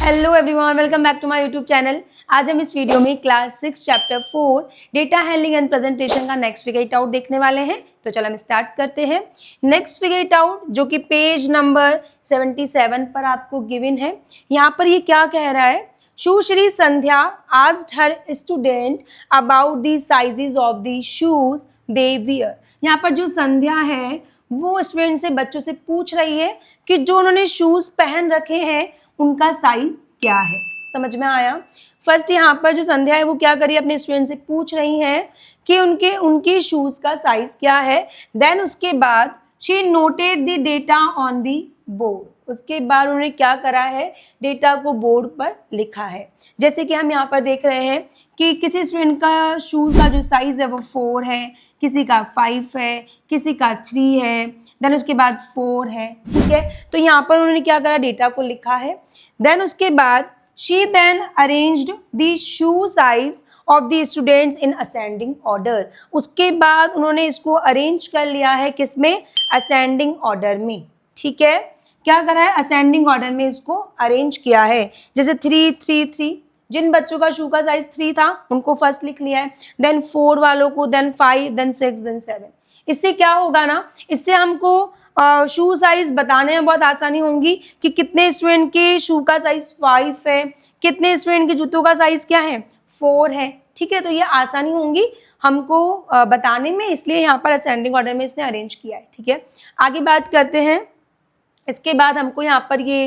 Hello everyone, welcome back to my YouTube channel. आज हम इस वीडियो में class 6 chapter 4 data handling and presentation का नेक्स्ट फिगर इट आउट देखने वाले हैं। तो चलो हम स्टार्ट करते हैं। नेक्स्ट फिगर इट आउट जो कि पेज नंबर 77 पर आपको गिवन है। यहाँ पर ये क्या कह रहा है, Sushri Sandhya asked her student about the sizes of the shoes they wear. यहाँ पर जो संध्या है वो स्टूडेंट से, बच्चों से पूछ रही है कि जो उन्होंने शूज पहन रखे हैं उनका साइज क्या है। समझ में आया। फर्स्ट यहाँ पर जो संध्या है वो क्या करिए, अपने स्टूडेंट से पूछ रही है कि उनके शूज का साइज क्या है। देन उसके बाद she noted the data on the board. उसके बाद उन्होंने क्या करा है, डेटा को बोर्ड पर लिखा है। जैसे कि हम यहाँ पर देख रहे हैं कि किसी स्टूडेंट का शूज का जो साइज है वो 4 है, किसी का 5 है, किसी का 3 है, देन उसके बाद 4 है। ठीक है, तो यहाँ पर उन्होंने क्या करा, डेटा को लिखा है। देन उसके बाद she then arranged the shoe size of the students in ascending order. उसके बाद उन्होंने इसको अरेंज कर लिया है, किसमें, असेंडिंग ऑर्डर में। ठीक है, क्या करा है, असेंडिंग ऑर्डर में इसको अरेंज किया है। जैसे 3 3 3, जिन बच्चों का शू का साइज 3 था उनको फर्स्ट लिख लिया है, देन 4 वालों को, देन 5, देन 6, देन 7। इससे क्या होगा ना, इससे हमको शू साइज बताने में बहुत आसानी होगी कि कितने स्टूडेंट के शू का साइज 5 है, कितने स्टूडेंट के जूतों का साइज क्या है, 4 है। ठीक है, तो ये आसानी होंगी हमको बताने में, इसलिए यहाँ पर असेंडिंग ऑर्डर में इसने अरेंज किया है। ठीक है, आगे बात करते हैं। इसके बाद हमको यहाँ पर ये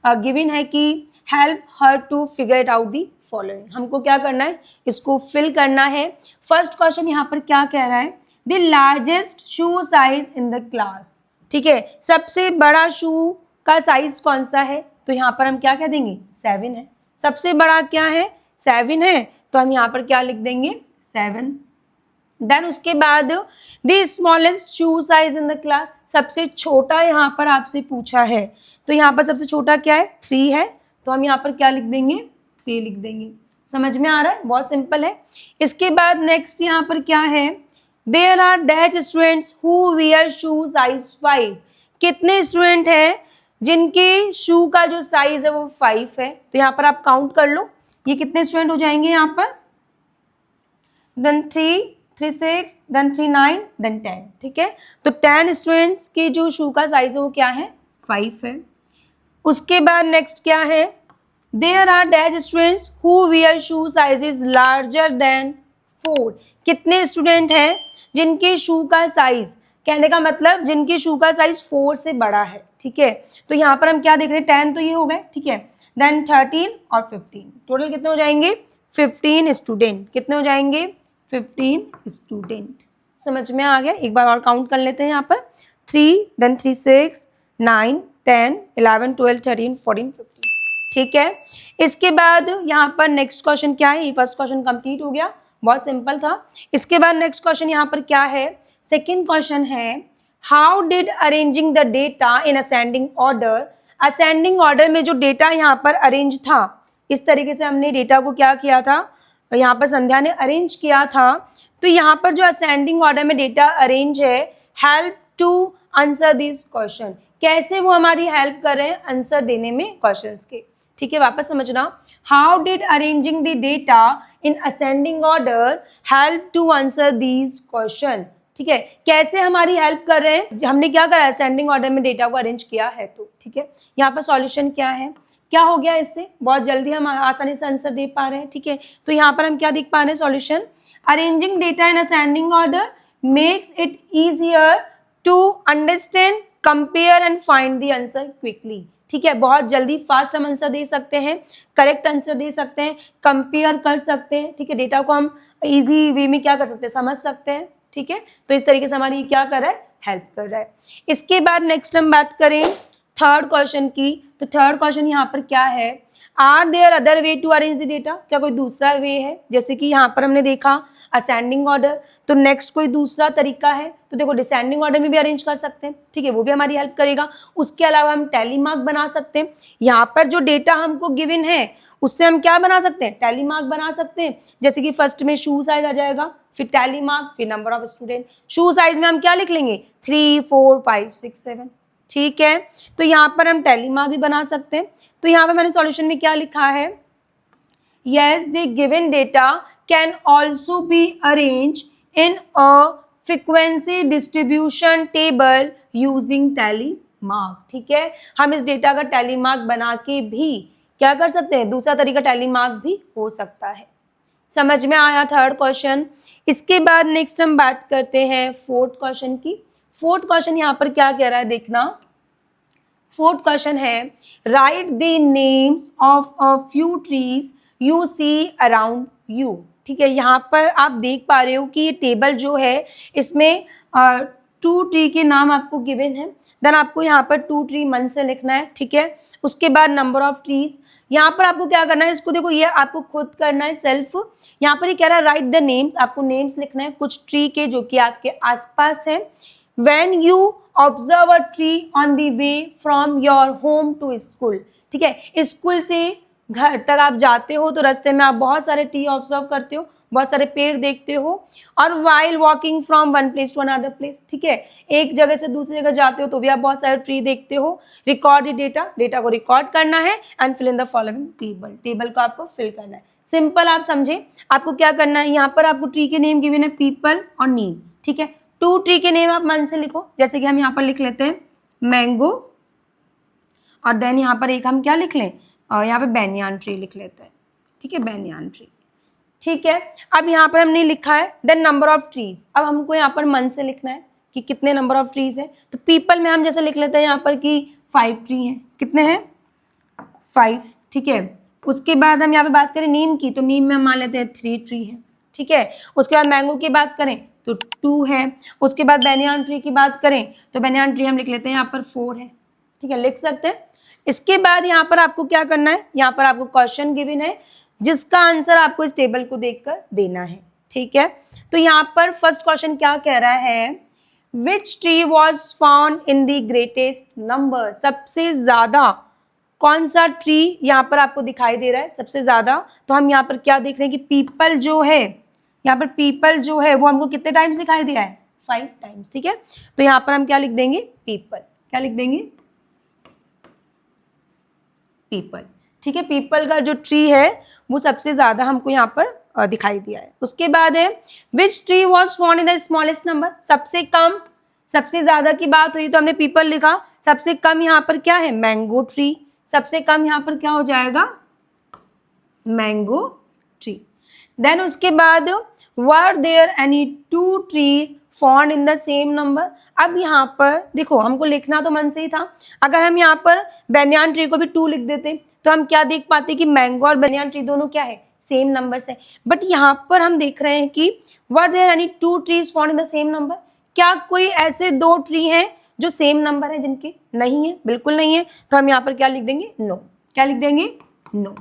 गिवन है कि help her to figure it out the following. हमको क्या करना है, इसको फिल करना है। फर्स्ट क्वेश्चन यहाँ पर क्या कह रहा है, the largest shoe size in the class. ठीक है, सबसे बड़ा शू का साइज कौन सा है, तो यहाँ पर हम क्या कह देंगे, 7 है। सबसे बड़ा क्या है, 7 है, तो हम यहाँ पर क्या लिख देंगे, 7। देन उसके बाद the smallest shoe size in the class, सबसे छोटा यहाँ पर आपसे पूछा है, तो यहाँ पर सबसे छोटा क्या है, 3 है, तो हम यहाँ पर क्या लिख देंगे, 3 लिख देंगे। समझ में आ रहा है, बहुत सिंपल है। इसके बाद नेक्स्ट यहाँ पर क्या है, there are dash students who wear shoe size 5। कितने स्टूडेंट हैं जिनके शू का जो साइज है वो 5 है, तो यहाँ पर आप काउंट कर लो, ये कितने स्टूडेंट हो जाएंगे यहाँ पर, देन 3 3 6, देन 3 9, देन 10। ठीक है, तो 10 स्टूडेंट्स के जो शू का साइज है वो क्या है, 5 है। उसके बाद नेक्स्ट क्या है, there are dash students who wear shoe size is larger than 4। कितने स्टूडेंट हैं जिनके शू का साइज, कहने का मतलब जिनके शू का साइज 4 से बड़ा है। ठीक है, तो यहाँ पर हम क्या देख रहे हैं, 10 तो ये हो गए। ठीक है, देन 13 और 15, टोटल कितने हो जाएंगे, 15 स्टूडेंट। कितने हो जाएंगे, 15 स्टूडेंट। समझ में आ गया। एक बार और काउंट कर लेते हैं यहाँ पर, 3, देन 3 6 9 10 11 12 13 14 15। ठीक है, इसके बाद यहाँ पर नेक्स्ट क्वेश्चन क्या है, ये फर्स्ट क्वेश्चन कंप्लीट हो गया, बहुत सिंपल था। इसके बाद नेक्स्ट क्वेश्चन यहाँ पर क्या है, सेकंड क्वेश्चन है, how did arranging the data in ascending order. Ascending order में जो डेटा यहाँ पर अरेंज था, इस तरीके से हमने डेटा को क्या किया था, यहाँ पर संध्या ने अरेंज किया था। तो यहाँ पर जो असेंडिंग ऑर्डर में डेटा अरेंज है, help to answer this question, कैसे वो हमारी हेल्प कर रहे हैं आंसर देने में क्वेश्चंस के। ठीक है, वापस समझना, how did arranging the data in ascending order help to answer these questions. ठीक है, कैसे हमारी हेल्प कर रहे हैं, हमने क्या करा, असेंडिंग ऑर्डर में डेटा को अरेंज किया है। तो ठीक है, यहाँ पर सॉल्यूशन क्या है, क्या हो गया, इससे बहुत जल्दी हम आसानी से आंसर दे पा रहे हैं। ठीक है, तो यहाँ पर हम क्या देख पा रहे हैं, solution, arranging data in ascending order makes it easier to understand, compare and find the answer quickly. ठीक है, बहुत जल्दी फास्ट हम आंसर दे सकते हैं, करेक्ट आंसर दे सकते हैं, कंपेयर कर सकते हैं। ठीक है, डेटा को हम इजी वे में क्या कर सकते हैं, समझ सकते हैं। ठीक है, तो इस तरीके से हमारी क्या कर रहा है, हेल्प कर रहा है। इसके बाद नेक्स्ट हम बात करें थर्ड क्वेश्चन की, तो थर्ड क्वेश्चन यहाँ पर क्या है, are there other way to arrange the data. क्या कोई दूसरा वे है, जैसे कि यहाँ पर हमने देखा असेंडिंग ऑर्डर, तो नेक्स्ट कोई दूसरा तरीका है, तो देखो डिसेंडिंग ऑर्डर में भी अरेंज कर सकते हैं। ठीक है, वो भी हमारी हेल्प करेगा। उसके अलावा हम टैली मार्क बना सकते हैं। यहाँ पर जो डेटा हमको गिवन है उससे हम क्या बना सकते हैं, टैली मार्क बना सकते हैं। जैसे कि फर्स्ट में शू साइज आ जाएगा, फिर टैली मार्क, फिर number of student. Shoe size में हम क्या लिख लेंगे, 3 4 5 6 7। ठीक है, तो यहाँ पर हम टैली मार्क भी बना सकते हैं। तो यहाँ पे मैंने सॉल्यूशन में क्या लिखा है, yes the given data can also be arranged in a frequency distribution table using tally mark। ठीक है, हम इस डेटा का टैली मार्क बना के भी क्या कर सकते हैं, दूसरा तरीका टैली मार्क भी हो सकता है। समझ में आया थर्ड क्वेश्चन। इसके बाद नेक्स्ट हम बात करते हैं फोर्थ क्वेश्चन की। फोर्थ क्वेश्चन यहाँ पर क्या कह रहा है देखना, फोर्थ क्वेश्चन है write the names of a few trees you see around you. ठीक है, यहाँ पर आप देख पा रहे हो कि ये टेबल जो है इसमें 2 ट्री के नाम आपको गिवन है। देन आपको यहाँ पर 2 ट्री मन से लिखना है। ठीक है, उसके बाद नंबर ऑफ ट्रीज, यहाँ पर आपको क्या करना है, इसको देखो ये आपको खुद करना है सेल्फ। यहाँ पर ये कह रहा है राइट द नेम्स, आपको नेम्स लिखना है कुछ ट्री के जो कि आपके आसपास है। When you observe a tree on the way from your home to school. ठीक है, स्कूल से घर तक आप जाते हो तो रास्ते में आप बहुत सारे ट्री ऑब्जर्व करते हो, बहुत सारे पेड़ देखते हो। और while walking from one place to another place, ठीक है, एक जगह से दूसरी जगह जाते हो तो भी आप बहुत सारे ट्री देखते हो। रिकॉर्ड द डेटा, डेटा को रिकॉर्ड करना है। And fill in the following table, table को आपको फिल करना है। सिंपल आप समझे, आपको क्या करना है, यहाँ पर आपको ट्री के नेम गिवन है पीपल और नीम। ठीक है, 2 ट्री के नेम आप मन से लिखो, जैसे कि हम यहाँ पर लिख लेते हैं मैंगो, और देन यहाँ पर एक हम क्या लिख लें, यहाँ पे बैनियान ट्री लिख लेते हैं। ठीक है, बैनियान ट्री। ठीक है, अब यहाँ पर हमने लिखा है देन नंबर ऑफ ट्रीज। अब हमको यहाँ पर मन से लिखना है कि कितने नंबर ऑफ ट्रीज है। तो पीपल में हम जैसे लिख लेते हैं यहाँ पर कि 5 ट्री हैं। कितने हैं, 5। ठीक है, उसके बाद हम यहाँ पे बात करें नीम की, तो नीम में हम मान लेते हैं 3 ट्री है। ठीक है, उसके बाद मैंगो की बात करें तो 2 है। उसके बाद बैनियान ट्री की बात करें तो बैनियान ट्री हम लिख लेते हैं यहाँ पर 4 है। ठीक है, लिख सकते हैं। इसके बाद यहाँ पर आपको क्या करना है, यहाँ पर आपको क्वेश्चन गिवन है जिसका आंसर आपको इस टेबल को देखकर देना है। ठीक है, तो यहाँ पर फर्स्ट क्वेश्चन क्या कह रहा है, which tree was found in the greatest number. सबसे ज्यादा कौन सा ट्री यहाँ पर आपको दिखाई दे रहा है सबसे ज्यादा। तो हम यहाँ पर क्या देख रहे हैं कि पीपल जो है, यहाँ पर पीपल जो है वो हमको कितने टाइम्स दिखाई दिया है, 5 टाइम्स। ठीक है, तो यहाँ पर हम क्या लिख देंगे, पीपल। क्या लिख देंगे, पीपल। ठीक है, पीपल का जो ट्री है वो सबसे ज्यादा हमको यहाँ पर दिखाई दिया है। उसके बाद है which tree was found in the smallest number. सबसे कम, सबसे ज्यादा की बात हुई तो हमने पीपल लिखा, सबसे कम यहाँ पर क्या है, मैंगो ट्री। सबसे कम यहाँ पर क्या हो जाएगा, मैंगो ट्री। देन उसके बाद were there any 2 trees found in the same number. अब यहाँ पर देखो हमको लिखना तो मन से ही था, अगर हम यहाँ पर बैनियान ट्री को भी 2 लिख देते तो हम क्या देख पाते कि मैंगो और बैनियान ट्री दोनों क्या है, सेम नंबर से। बट यहाँ पर हम देख रहे हैं कि were there any 2 trees found in the same number. क्या कोई ऐसे 2 ट्री हैं जो सेम नंबर है जिनके, नहीं है, बिल्कुल नहीं है। तो हम यहाँ पर क्या लिख देंगे, नो। क्या लिख देंगे, नो।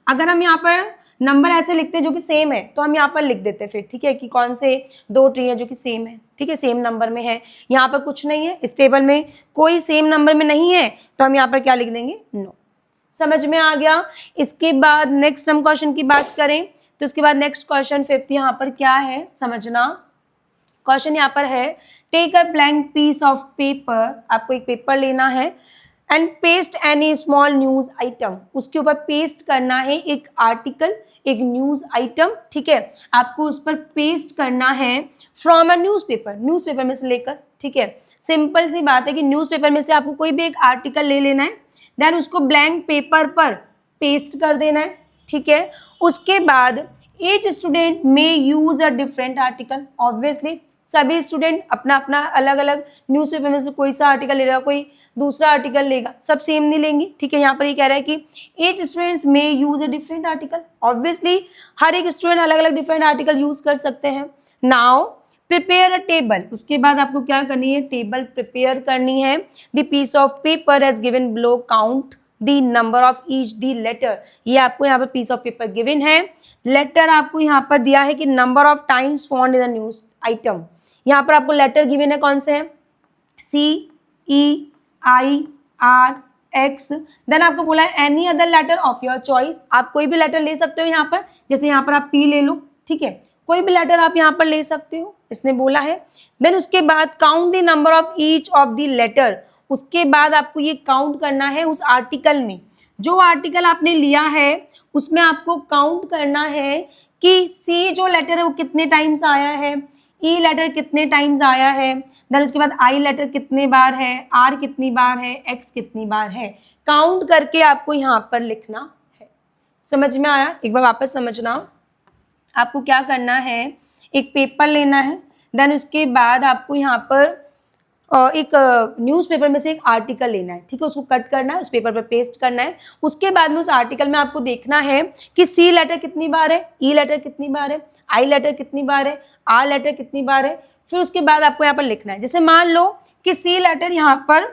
अगर हम यहाँ पर नंबर ऐसे लिखते हैं जो कि सेम है तो हम यहाँ पर लिख देते हैं फिर। ठीक है, कि कौन से 2 ट्री है जो कि सेम है। ठीक है, सेम नंबर में है। यहाँ पर कुछ नहीं है, इस टेबल में कोई सेम नंबर में नहीं है, तो हम यहाँ पर क्या लिख देंगे, नो। समझ में आ गया। इसके बाद नेक्स्ट हम क्वेश्चन की बात करें तो इसके बाद नेक्स्ट क्वेश्चन 5th यहाँ पर क्या है समझना। क्वेश्चन यहाँ पर है take a blank piece of paper. आपको एक पेपर लेना है and paste any small news item. उसके ऊपर पेस्ट करना है एक आर्टिकल, एक न्यूज आइटम। ठीक है, आपको उस पर पेस्ट करना है फ्रॉम अ न्यूज़पेपर, न्यूज़पेपर में से लेकर। ठीक है, सिंपल सी बात है कि न्यूज़पेपर में से आपको कोई भी एक आर्टिकल ले लेना है, देन उसको ब्लैंक पेपर पर पेस्ट कर देना है। ठीक है, उसके बाद each student may use a different article. Obviously सभी स्टूडेंट अपना अपना अलग अलग न्यूज़पेपर में से कोई सा आर्टिकल लेगा, कोई दूसरा आर्टिकल लेगा, सब सेम नहीं लेंगे। ठीक है, यहाँ पर ये कह रहा है कि each students may use a different article. Obviously हर एक स्टूडेंट अलग अलग डिफरेंट आर्टिकल यूज कर सकते हैं। Now prepare a table. उसके बाद आपको क्या करनी है, टेबल प्रिपेयर करनी है। The piece of paper as given below, count the number of each the letter. ये आपको यहाँ पर पीस ऑफ पेपर गिवन है, लेटर आपको यहाँ पर दिया है कि number of times found in the news item. यहाँ पर आपको लेटर गिवन है कौन से हैं, CEIRX। देन आपको बोला है any other letter of your choice. आप कोई भी लेटर ले सकते हो यहाँ पर, जैसे यहाँ पर आप P ले लो। ठीक है, कोई भी लेटर आप यहाँ पर ले सकते हो, इसने बोला है। देन उसके बाद count the number of each of the letter. उसके बाद आपको ये काउंट करना है उस आर्टिकल में जो आर्टिकल आपने लिया है उसमें आपको काउंट करना है कि सी जो लेटर है वो कितने टाइम्स आया है, ई लेटर कितने टाइम्स आया है, देन उसके बाद आई लेटर कितने बार है, आर कितनी बार है, एक्स कितनी बार है, काउंट करके आपको यहाँ पर लिखना है। समझ में आया? एक बार वापस समझना। आपको क्या करना है, एक पेपर लेना है, देन उसके बाद आपको यहाँ पर एक न्यूज़पेपर में से एक आर्टिकल लेना है, ठीक है, उसको कट करना है, उस पेपर पर पेस्ट करना है। उसके बाद में उस आर्टिकल में आपको देखना है कि सी लेटर कितनी बार है, ई लेटर कितनी बार है, आई लेटर कितनी बार है, आर लेटर कितनी बार है। फिर उसके बाद आपको यहाँ पर लिखना है, जैसे मान लो कि सी लेटर यहाँ पर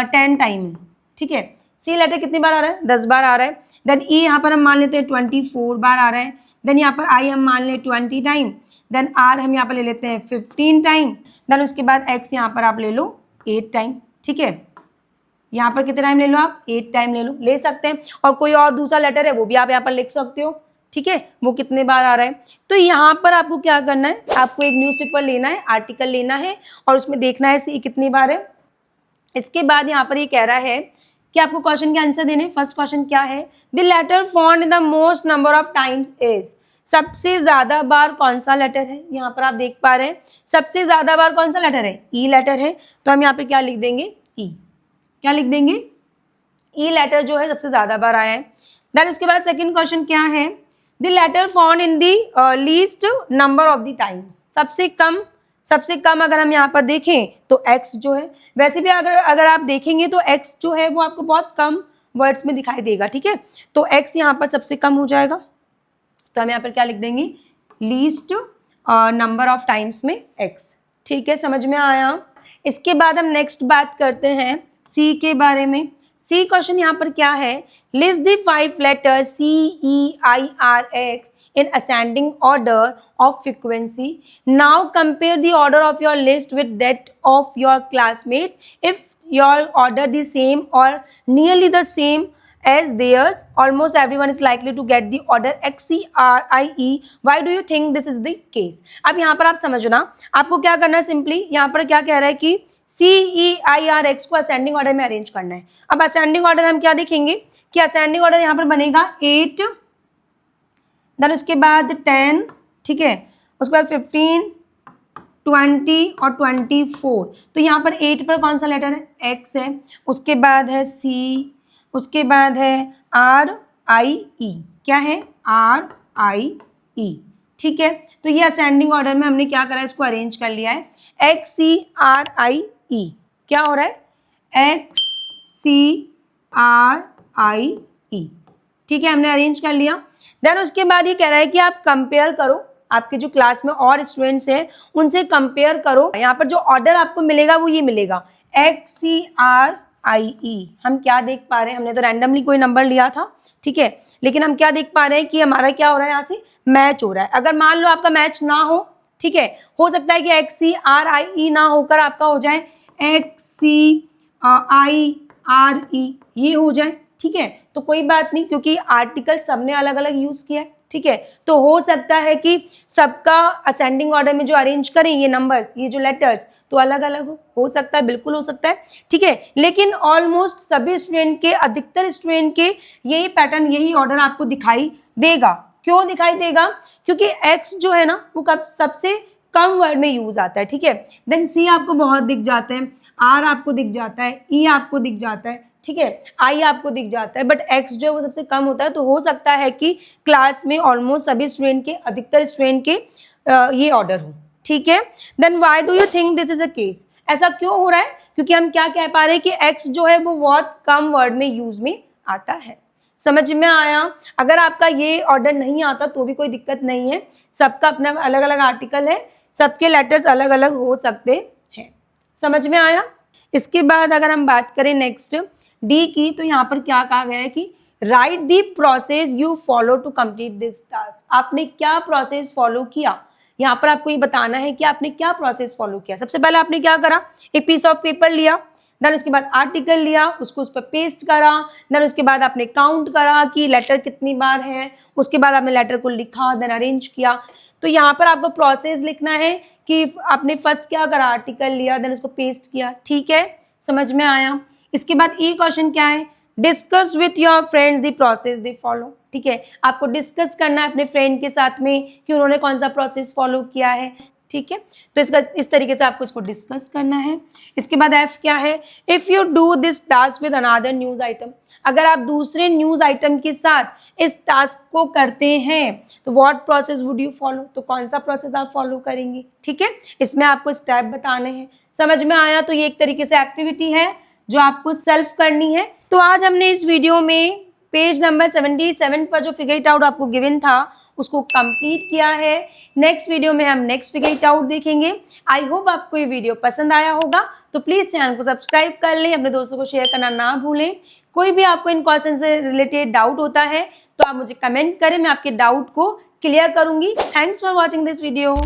10 टाइम है, ठीक है, सी लेटर कितनी बार आ रहा है, 10 बार आ रहा है। देन ई यहाँ पर हम मान लेते हैं 24 बार आ रहा है। देन यहाँ पर आई हम मान लें 20 टाइम। देन आर हम यहाँ पर ले लेते हैं 15 टाइम। देन उसके बाद एक्स यहाँ पर आप ले लो 8 टाइम, ठीक है। यहाँ पर कितने टाइम ले लो आप, 8 टाइम ले लो, ले सकते हैं। और कोई और दूसरा लेटर है वो भी आप यहाँ पर लिख सकते हो, ठीक है, वो कितने बार आ रहा है। तो यहाँ पर आपको क्या करना है, आपको एक न्यूज़पेपर लेना है, आर्टिकल लेना है और उसमें देखना है सी कितनी बार है। इसके बाद यहाँ पर ये कह रहा है कि आपको क्वेश्चन के आंसर देने। फर्स्ट क्वेश्चन क्या है, the letter found in the most number of times is, सबसे ज्यादा बार कौन सा लेटर है, यहाँ पर आप देख पा रहे हैं सबसे ज्यादा बार कौन सा लेटर है, ई लेटर है। तो हम यहाँ पे क्या लिख देंगे, ई, क्या लिख देंगे, ई लेटर जो है सबसे ज्यादा बार आया है। देन उसके बाद सेकंड क्वेश्चन क्या है, the letter found in the least number of the times, सबसे कम अगर हम यहाँ पर देखें तो x जो है, वैसे भी अगर आप देखेंगे तो x जो है वो आपको बहुत कम वर्ड्स में दिखाई देगा, ठीक है। तो x यहाँ पर सबसे कम हो जाएगा, तो हम यहाँ पर क्या लिख देंगे, लीस्ट नंबर ऑफ टाइम्स में x, ठीक है, समझ में आया। इसके बाद हम नेक्स्ट बात करते हैं C के बारे में। C क्वेश्चन यहाँ पर क्या है, list the 5 letters C E I R X in ascending order of frequency. Now compare the order of your list with that of your classmates. If your order the same or nearly the same as theirs, almost everyone is likely to get the order X C R I E. Why do you think this is the case? अब यहाँ पर आप समझना, आपको क्या करना है, simply यहाँ पर क्या कह रहा है कि C E I R X को असेंडिंग ऑर्डर में अरेंज करना है। अब असेंडिंग ऑर्डर हम क्या देखेंगे कि असेंडिंग ऑर्डर यहाँ पर बनेगा 8, देन उसके बाद 10, ठीक है, उसके बाद 15, 20 और 24। तो यहाँ पर 8 पर कौन सा लेटर है, एक्स है, उसके बाद है सी, उसके बाद है आर आई ई, क्या है, आर आई ई, ठीक है। तो ये असेंडिंग ऑर्डर में हमने क्या करा है, इसको अरेंज कर लिया है, एक्स सी आर आई ई, क्या हो रहा है, एक्स सी आर आई ई, ठीक है, हमने अरेंज कर लिया। देन उसके बाद ये कह रहा है कि आप कंपेयर करो, आपके जो क्लास में और स्टूडेंट्स हैं उनसे कंपेयर करो। यहाँ पर जो ऑर्डर आपको मिलेगा वो ये मिलेगा, एक्स सी आर आई ई। हम क्या देख पा रहे हैं, हमने तो रैंडमली कोई नंबर लिया था, ठीक है, लेकिन हम क्या देख पा रहे हैं कि हमारा क्या हो रहा है, यहाँ से मैच हो रहा है। अगर मान लो आपका मैच ना हो, ठीक है, हो सकता है कि एक्स सी आर आई ई ना होकर आपका हो जाए x C I R E, ये हो जाए, ठीक है। तो कोई बात नहीं, क्योंकि आर्टिकल सबने अलग अलग यूज किया है, ठीक है। तो हो सकता है कि सबका असेंडिंग ऑर्डर में जो अरेंज करें ये नंबर्स, ये जो लेटर्स, तो अलग अलग हो सकता है, बिल्कुल हो सकता है, ठीक है। लेकिन ऑलमोस्ट सभी स्टूडेंट के, अधिकतर स्टूडेंट के यही पैटर्न, यही ऑर्डर आपको दिखाई देगा। क्यों दिखाई देगा, क्योंकि एक्स जो है ना वो कब सबसे कम वर्ड में यूज आता है, ठीक है। देन सी आपको बहुत दिख जाते हैं, आर आपको दिख जाता है, ई आपको दिख जाता है, ठीक है, आई आपको दिख जाता है, बट एक्स जो है वो सबसे कम होता है। तो हो सकता है कि क्लास में ऑलमोस्ट सभी स्टूडेंट के, अधिकतर स्टूडेंट के ये ऑर्डर हो, ठीक है। Then why do you think this is a case, ऐसा क्यों हो रहा है, क्योंकि हम क्या कह पा रहे हैं कि एक्स जो है वो बहुत कम वर्ड में यूज में आता है। समझ में आया। अगर आपका ये ऑर्डर नहीं आता तो भी कोई दिक्कत नहीं है, सबका अपना अलग अलग आर्टिकल है, सबके लेटर्स अलग अलग हो सकते हैं। समझ में आया। इसके बाद अगर हम बात करें नेक्स्ट डी की, तो यहाँ पर क्या कहा गया है कि write the process you follow to complete this task. आपने क्या प्रोसेस फॉलो किया, यहाँ पर आपको ये बताना है कि आपने क्या प्रोसेस फॉलो किया। सबसे पहले आपने क्या करा, एक पीस ऑफ पेपर लिया, देन उसके बाद आर्टिकल लिया, उसको उस पर पेस्ट करा, देन उसके बाद आपने काउंट करा कि लेटर कितनी बार है, उसके बाद आपने लेटर को लिखा, देन अरेंज किया। तो यहाँ पर आपको प्रोसेस लिखना है कि आपने फर्स्ट क्या करा, आर्टिकल लिया, देन उसको पेस्ट किया, ठीक है, समझ में आया। इसके बाद ई क्वेश्चन क्या है, discuss with your friend the process they follow. ठीक है, आपको डिस्कस करना है अपने फ्रेंड के साथ में कि उन्होंने कौन सा प्रोसेस फॉलो किया है। ठीक है, तो इसका इस तरीके से आपको इसको डिस्कस करना है। इसके बाद एफ क्या है, if you do this task with another news item, अगर आप दूसरे न्यूज आइटम के साथ इस टास्क को करते हैं तो what process would you follow, तो कौन सा प्रोसेस आप फॉलो करेंगे। ठीक है, इसमें आपको स्टेप बताने हैं। समझ में आया, तो ये एक तरीके से एक्टिविटी है जो आपको सेल्फ करनी है। तो आज हमने इस वीडियो में पेज नंबर 77 पर जो फिगर इट आउट आपको गिवन था उसको कंप्लीट किया है। नेक्स्ट वीडियो में हम नेक्स्ट फिगर इट आउट देखेंगे। आई होप आपको ये वीडियो पसंद आया होगा, तो प्लीज चैनल को सब्सक्राइब कर लें, अपने दोस्तों को शेयर करना ना भूलें। कोई भी आपको इन क्वेश्चन से रिलेटेड डाउट होता है तो आप मुझे कमेंट करें, मैं आपके डाउट को क्लियर करूंगी। Thanks for watching this video.